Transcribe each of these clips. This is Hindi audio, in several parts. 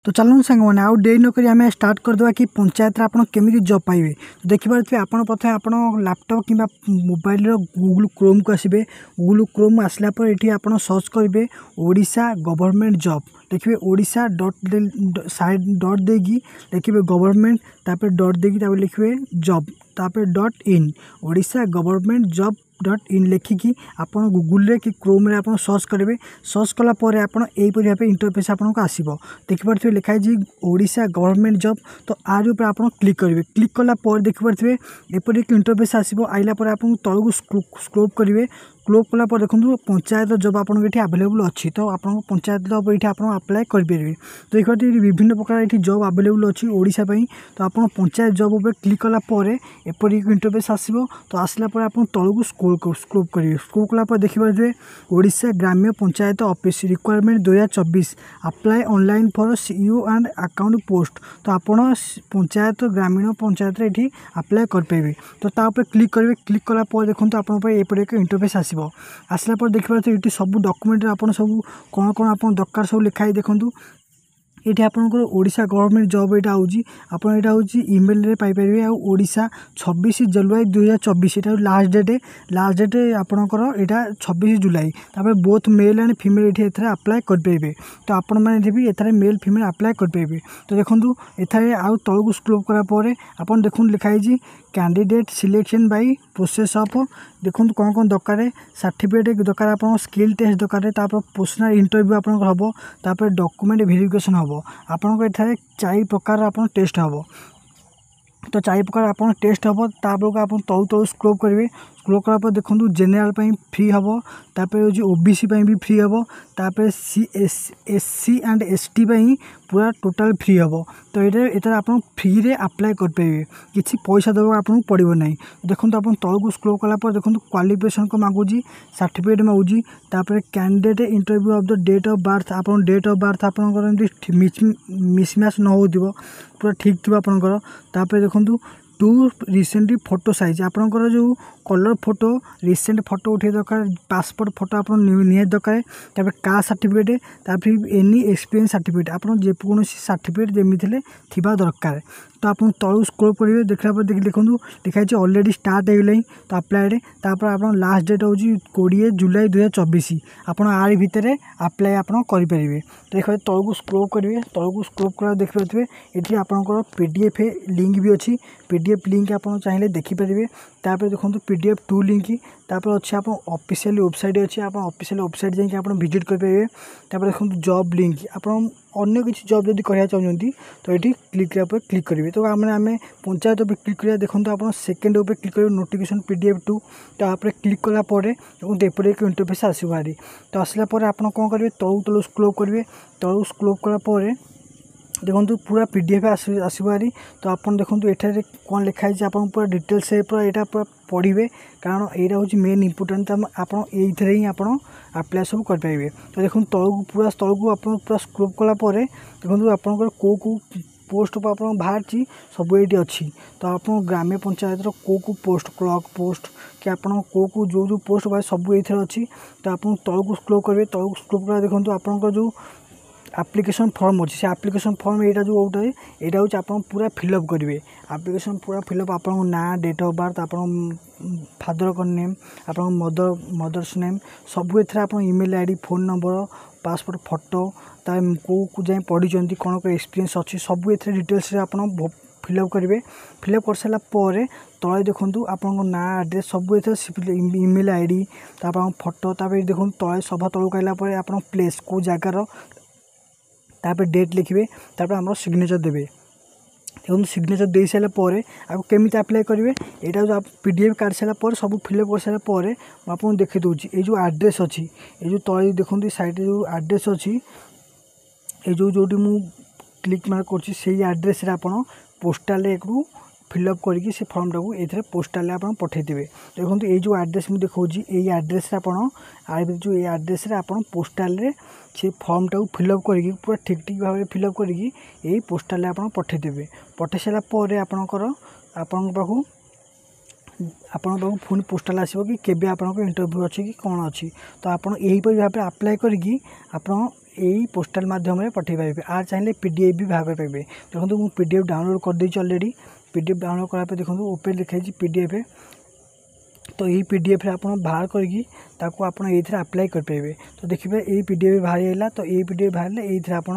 तो चलूँ सांग मैंने आउ डे नक आम स्टार्ट करदे कि पंचायत आप केमी जॉब पाइबे। तो देखिपे आप प्रथम आप लैपटॉप कि मोबाइल गूगल क्रोम को आसबे। गूगल क्रोम आसला ये आप सर्च करेंगे ओडिशा गवर्नमेंट जॉब देखिए ओडिशा डॉट देगी लिखे गवर्नमेंट तापर डॉट देगी लिखे जॉब तापर dot in Odisha government job dot in लिखिकी आप गूगल कि क्रोम रे आप सर्च करेंगे। सर्च कलापर आप यहीपरि भाव इंटरफेस आपको आसो देखिपे लिखाई ओडिशा गवर्नमेंट जॉब। तो आर ऊपर आप क्लिक करेंगे। क्लिक कलापर देखिपे एपरि एक इंटरफेस आसो आइला आप तलू स्क्रोल करेंगे। क्लोज कलापर देखो पंचायत जॉब आपको ये आवेलेबल अच्छी। तो आप पंचायत जॉब ये आप अप्लाई करेंगे। तो देखिए विभिन्न प्रकार ये जॉब आवेलेबल अच्छी ओडिशा पई। तो आप पंचायत जॉब उपर क्लिक कलापर एपरि एक इंटरफेस आसो। तो आसला आप तलू स्क्रोल करेंगे। स्क्रोल कलापर देखिए ओडिशा ग्राम्य panchayat office requirement 2024 apply online for CEO and account post. तो आप पंचायत ग्रामीण पंचायत ये अप्लाई करेंगे। तो तापर क्लिक करेंगे। क्लिक कलापर देखो आप एपरि एक इंटरफेस आसला पर देखिए ये सब डॉक्यूमेंट आप सब कौन कौन आप दरकार सब लिखाई देखूँ। ये आपंकर ओडिशा गवर्नमेंट जॉब यहाँ हूँ इमेल रे पाइपर आ ओडिशा 26 जुलाई 2024 ये लास्ट डेट आपंकर यहाँ 26 जुलाई। तापर बोथ मेल एंड फीमेल ये अप्लाई करेंगे। तो आपण मैंने भी एथारे मेल फीमेल अप्लाई करेंगे। तो देखो एथारे आउ तलू स्क्रोल करापर आप देखो लिखाई candidate selection by process of देखो कौन कौन दरकार सर्टिफिकेट दरकार आप स्किल टेस्ट दरकार तापर पर्सनल इंटरव्यू आप हम तापर डॉक्यूमेंट वेरिफिकेशन हम आपको ये 4 प्रकार आप टेस्ट हम। तो 4 प्रकार आप टेस्ट हम तापर आप तलू तलू स्क्रोल करेंगे। स्क्रोल करापर देखो जेनेराल फ्री हम तापर ओबीसी भी फ्री हम तापर एससी एंड एसटी पूरा टोटाल फ्री हम। तो ये आप फ्री रे अप्लाई करेंगे किसी पैसा देवा आपको पड़ो ना। देखो आप तलू स्क्रोल कलापर देखो क्वालिफिकेशन को मांगुची सर्टिफिकेट मांगुची तापर candidate interview of the date of birth आप डेट ऑफ बर्थ आप मिसमैच न हो पूरा ठीक थी आपंकर। तापर देखो टू रिसेंटली फोटो साइज आपंकर जो कलर फोटो रिसेंट फोटो उठे दरकार पासपोर्ट फोटो आप निहाती दरकार तापर कास्ट सर्टिफिकेट तापर एनी एक्सपीरियंस सर्टिफिकेट आप जेकोसी सर्टिफिकेट जमी थी दरकार। तो आप तलू स्क्रोल करेंगे देखला देखो लिखाई ऑलरेडी स्टार्ट हो गला। तो अप्लाई तापर आप लास्ट डेट हूँ 20 जुलाई 2024 आप आर भितर अप्लाई आप करेंगे। तो देखिए तलू स्क्रोल करेंगे। तलू स्क्रोल कर देखिए ये आपंकर पीडीएफ लिंक भी अच्छी पीडीएफ लिंक आप चाहिए देखिपारे। तापर देखो पीडीएफ 2 लिंक तापर अच्छे आप ऑफिशियल वेबसाइट अच्छी आप ऑफिशियल वेबसाइट जाकि आप विजिट करेंगे। तापर देखो जॉब लिंक आप अन्य किसी जॉब जब करना चाहते तो ये क्लिक करेंगे। तो आम पंचायत उपर क्लिक करिए देखो आप सेकेंड उपर क्लिक करेंगे नोटिफिकेशन पीडीएफ 2। तो आप क्लिक कलापर एपरि एक इंटरफेस आसो भारी। तो आसला आप कौन करेंगे तलू तलू स्क्रोल करेंगे। तलू स्क्रोल कलापर देखो पूरा पीडीएफ आसो भारी। तो आप देखो ये कौन लिखाई आप पूरा डिटेल्स पूरा यहाँ पूरा पढ़े कारण यहाँ हूँ मेन इंपोर्टाट आप ही आप अप्लाई सब करेंगे। तो देखो तलू पूरा तलू आप पूरा स्क्रोल कलापर देखो आपंकर कौ पोस्ट आप बाहर सब ये अच्छी। तो आप ग्राम्य पंचायत कौ पोस्ट क्लर्क पोस्ट कि आप जो पोस्ट बाहर सब ये अच्छी। तो आप तलू स्क्रोल करेंगे। तलू स्क्रोल कर देखो आपंकर जो एप्लिकेशन फॉर्म अच्छी से एप्लिकेशन फॉर्म यहाँ जो गोटे यहाँ हूँ आप पूरा फिलअप करेंगे। एप्लिकेशन पूरा फिलअप आप ना डेट ऑफ बर्थ आप फादर का नेम आप मदर्स नेम सब ये आप email ID phone number passport photo कौ जाए पढ़ी कौन को एक्सपीरियंस अच्छी सब ये डिटेल्स आप फिलअप करेंगे। फिलअप कर सारापर तले देखूँ आप ना एड्रेस सब ये ईमेल आईडी तापर फोटो तापर देखो तले सभा तलू आइलापर आप प्लेस कौ जगार तापर डेट लिखिए तापर आम सिग्नेचर देवे। देखो सिग्नेचर दे सारापर आपको केमी अप्लाई करेंगे यहाँ जो आप पीडीएफ काट सारापर सब फिलअप कर सारापर आपको देखी दूसरी ये जो एड्रेस अच्छी ये जो तले देखो साइड जो एड्रेस अच्छी ये जो मु क्लिक मार्क कर एड्रेस आप पोस्टाल एक फिलअप करके से फॉर्म टाक ये पोस्टाल आप पठेदेवे। देखो ये जो एड्रेस मुझे देखा यही एड्रेस जो ये एड्रेस आप पोस्टाल से फॉर्म टाक फिलअप करके पूरा ठीक ठीक भाव फिलअप करके यही पोस्टाल आप पठेदेवे। पठे सारापर आपणकर पाखु पुणी पोस्टाल आसो कि केबे आपन इंटरव्यू अच्छी कि कौन अच्छी। तो आप यहीपरि भाव अप्लाई करके आप यही पोस्टाल माध्यम पठे पारे। आर चाहिए पीडीएफ भी बाहर करेंगे। देखो मुझे पीडीएफ डाउनलोड कर देती अलरेडी। पीडीएफ डाउनलोड करापर देखो ओपन लिखाई पीडीएफ। तो यही पीडीएफ आप बाहर करके अप्लाई करेंगे। तो देखिए यही पीडीएफ बाहर तो यही पीडीएफ बाहर ये आप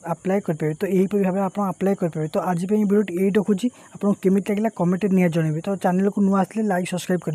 अप्लाई करेंगे। तो यही भाव में आप अप्लाई करेंगे। तो आज वीडियो यही रखुच्छी। आपको केमी लगे कमेंट निया जनइबे। तो चैनल को नुआ आसले लाइक सब्सक्राइब करेंगे।